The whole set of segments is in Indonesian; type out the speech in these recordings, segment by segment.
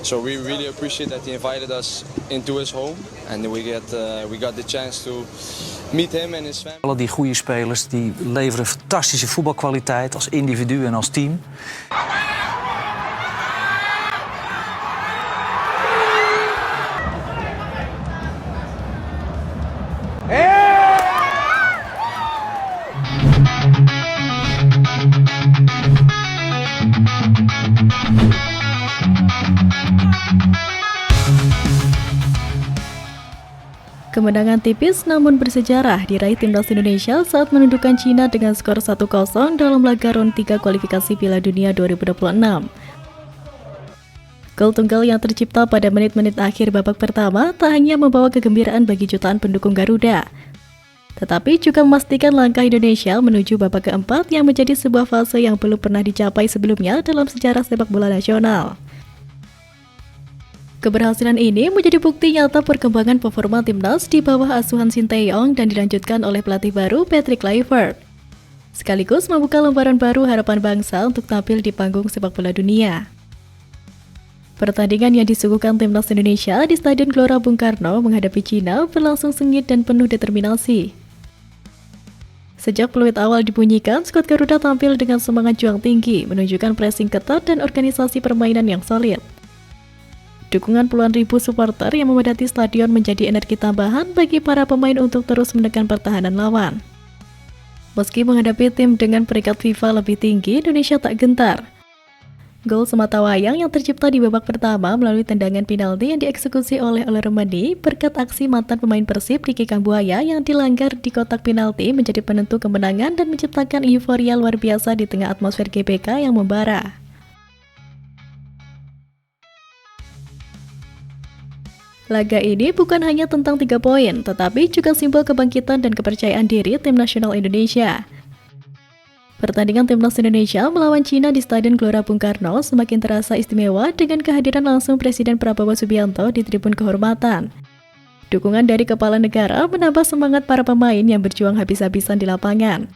So we really appreciate that he invited us into his home, and we got the chance to meet him and his family. Alle die goede spelers die leveren fantastische voetbalkwaliteit als individu en als team. Kemenangan tipis namun bersejarah diraih timnas Indonesia saat menundukkan Cina dengan skor 1-0 dalam laga ronde 3 kualifikasi Piala Dunia 2026. Gol tunggal yang tercipta pada menit-menit akhir babak pertama tak hanya membawa kegembiraan bagi jutaan pendukung Garuda, tetapi juga memastikan langkah Indonesia menuju babak keempat yang menjadi sebuah fase yang belum pernah dicapai sebelumnya dalam sejarah sepak bola nasional. Keberhasilan ini menjadi bukti nyata perkembangan performa timnas di bawah asuhan Sinteyong dan dilanjutkan oleh pelatih baru Patrick Kluivert, sekaligus membuka lembaran baru harapan bangsa untuk tampil di panggung sepak bola dunia. Pertandingan yang disuguhkan timnas Indonesia di Stadion Gelora Bung Karno menghadapi Cina berlangsung sengit dan penuh determinasi. Sejak peluit awal dibunyikan, skuad Garuda tampil dengan semangat juang tinggi, menunjukkan pressing ketat dan organisasi permainan yang solid. Dukungan puluhan ribu supporter yang memadati stadion menjadi energi tambahan bagi para pemain untuk terus menekan pertahanan lawan. Meski menghadapi tim dengan peringkat FIFA lebih tinggi, Indonesia tak gentar. Gol sematawayang yang tercipta di babak pertama melalui tendangan penalti yang dieksekusi oleh Remedi berkat aksi mantan pemain Persib Ricky Kambuaya yang dilanggar di kotak penalti menjadi penentu kemenangan dan menciptakan euforia luar biasa di tengah atmosfer GBK yang membara. Laga ini bukan hanya tentang 3 poin, tetapi juga simbol kebangkitan dan kepercayaan diri tim nasional Indonesia. Pertandingan timnas Indonesia melawan Cina di Stadion Gelora Bung Karno semakin terasa istimewa dengan kehadiran langsung Presiden Prabowo Subianto di tribun kehormatan. Dukungan dari kepala negara menambah semangat para pemain yang berjuang habis-habisan di lapangan.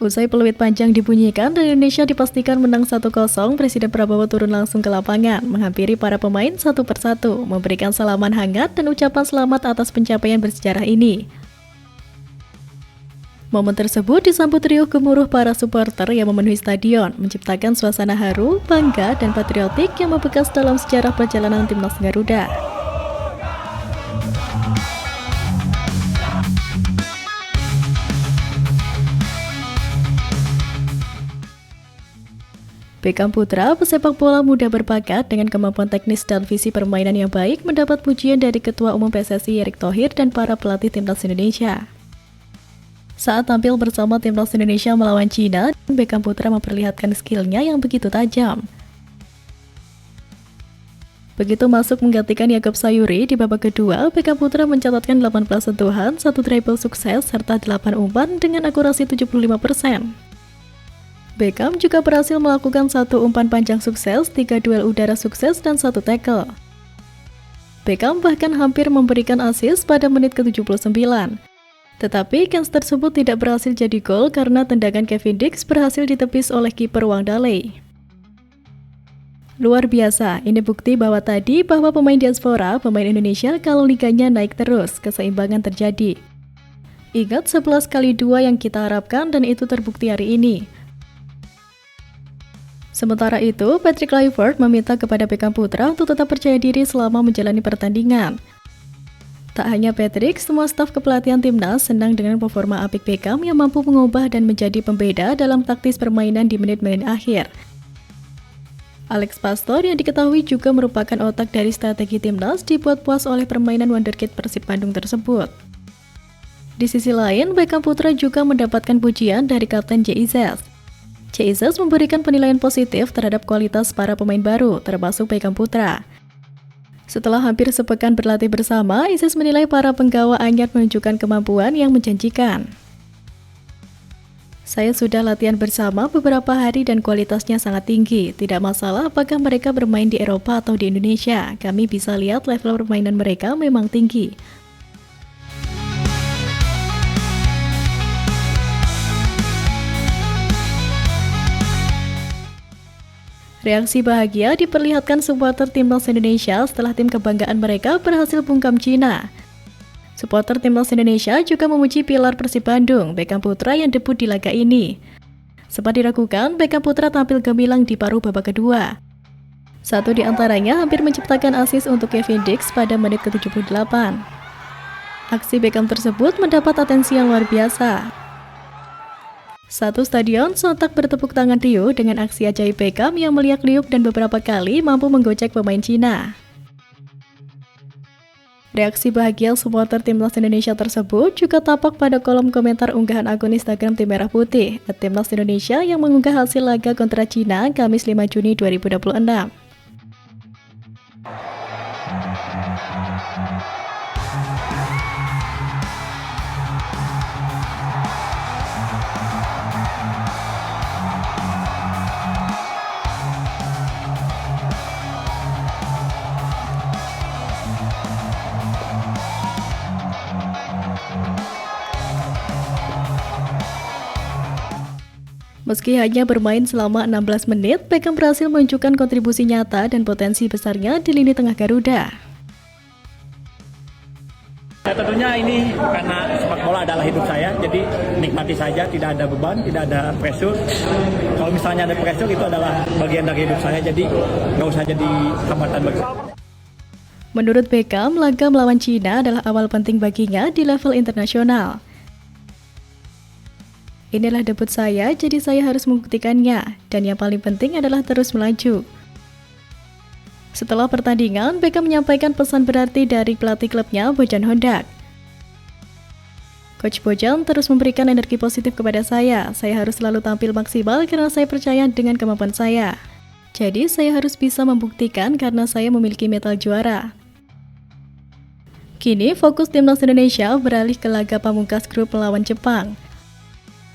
Usai peluit panjang dibunyikan dan Indonesia dipastikan menang 1-0, Presiden Prabowo turun langsung ke lapangan, menghampiri para pemain satu persatu, memberikan salaman hangat dan ucapan selamat atas pencapaian bersejarah ini. Momen tersebut disambut riuh gemuruh para supporter yang memenuhi stadion, menciptakan suasana haru, bangga, dan patriotik yang membekas dalam sejarah perjalanan timnas Garuda. Beckham Putra, pesepak bola muda berbakat dengan kemampuan teknis dan visi permainan yang baik, mendapat pujian dari Ketua Umum PSSI Erick Thohir dan para pelatih timnas Indonesia. Saat tampil bersama timnas Indonesia melawan Cina, Beckham Putra memperlihatkan skillnya yang begitu tajam. Begitu masuk menggantikan Yakob Sayuri di babak kedua, Beckham Putra mencatatkan 18 sentuhan, 1 dribble sukses, serta 8 umpan dengan akurasi 75%. Beckham juga berhasil melakukan 1 umpan panjang sukses, 3 duel udara sukses, dan 1 tackle. Beckham bahkan hampir memberikan assist pada menit ke-79. Tetapi kans tersebut tidak berhasil jadi gol karena tendangan Kevin Dix berhasil ditepis oleh kiper Wang Daley. Luar biasa, ini bukti bahwa pemain diaspora, pemain Indonesia kalau liganya naik terus, keseimbangan terjadi. Ingat 11x2 yang kita harapkan dan itu terbukti hari ini. Sementara itu, Patrick Kluivert meminta kepada Beckham Putra untuk tetap percaya diri selama menjalani pertandingan. Tak hanya Patrick, semua staf kepelatihan timnas senang dengan performa apik Beckham yang mampu mengubah dan menjadi pembeda dalam taktis permainan di menit-menit akhir. Alex Pastor yang diketahui juga merupakan otak dari strategi timnas dibuat puas oleh permainan wonderkid Persib Bandung tersebut. Di sisi lain, Beckham Putra juga mendapatkan pujian dari Kapten JIZ. JIZ memberikan penilaian positif terhadap kualitas para pemain baru, termasuk Beckham Putra. Setelah hampir sepekan berlatih bersama, Isis menilai para penggawa anyar menunjukkan kemampuan yang menjanjikan. Saya sudah latihan bersama beberapa hari dan kualitasnya sangat tinggi. Tidak masalah apakah mereka bermain di Eropa atau di Indonesia. Kami bisa lihat level permainan mereka memang tinggi. Reaksi bahagia diperlihatkan supporter timnas Indonesia setelah tim kebanggaan mereka berhasil bungkam Cina. Supporter timnas Indonesia juga memuji pilar Persib Bandung, Beckham Putra yang debut di laga ini. Sempat diragukan, Beckham Putra tampil gemilang di paruh babak kedua. Satu di antaranya hampir menciptakan assist untuk Kevin Dix pada menit ke-78. Aksi Beckham tersebut mendapat atensi yang luar biasa. Satu stadion sontak bertepuk tangan riuh dengan aksi ajaib Beckham yang meliak-liuk dan beberapa kali mampu menggocek pemain Cina. Reaksi bahagia supporter timnas Indonesia tersebut juga tampak pada kolom komentar unggahan akun Instagram Tim Merah Putih, @Timnas Indonesia yang mengunggah hasil laga kontra Cina Kamis 5 Juni 2026. Meski hanya bermain selama 16 menit, Beckham berhasil menunjukkan kontribusi nyata dan potensi besarnya di lini tengah Garuda. Ya, tentunya ini karena sepak bola adalah hidup saya, jadi nikmati saja, tidak ada beban, tidak ada pressure. Kalau misalnya ada pressure, itu adalah bagian dari hidup saya, jadi nggak usah jadi hambatan bagi saya. Menurut Beckham, laga melawan Cina adalah awal penting baginya di level internasional. Inilah debut saya, jadi saya harus membuktikannya, dan yang paling penting adalah terus melaju. Setelah pertandingan, Beckham menyampaikan pesan berarti dari pelatih klubnya, Bojan Hondak. Coach Bojan terus memberikan energi positif kepada saya harus selalu tampil maksimal karena saya percaya dengan kemampuan saya. Jadi saya harus bisa membuktikan karena saya memiliki mental juara. Kini fokus timnas Indonesia beralih ke laga pamungkas grup melawan Jepang.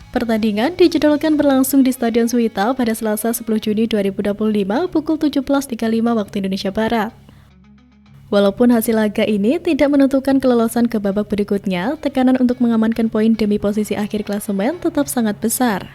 Pertandingan dijadwalkan berlangsung di Stadion Suita pada Selasa 10 Juni 2025 pukul 17.35 waktu Indonesia Barat. Walaupun hasil laga ini tidak menentukan kelolosan ke babak berikutnya, tekanan untuk mengamankan poin demi posisi akhir klasemen tetap sangat besar.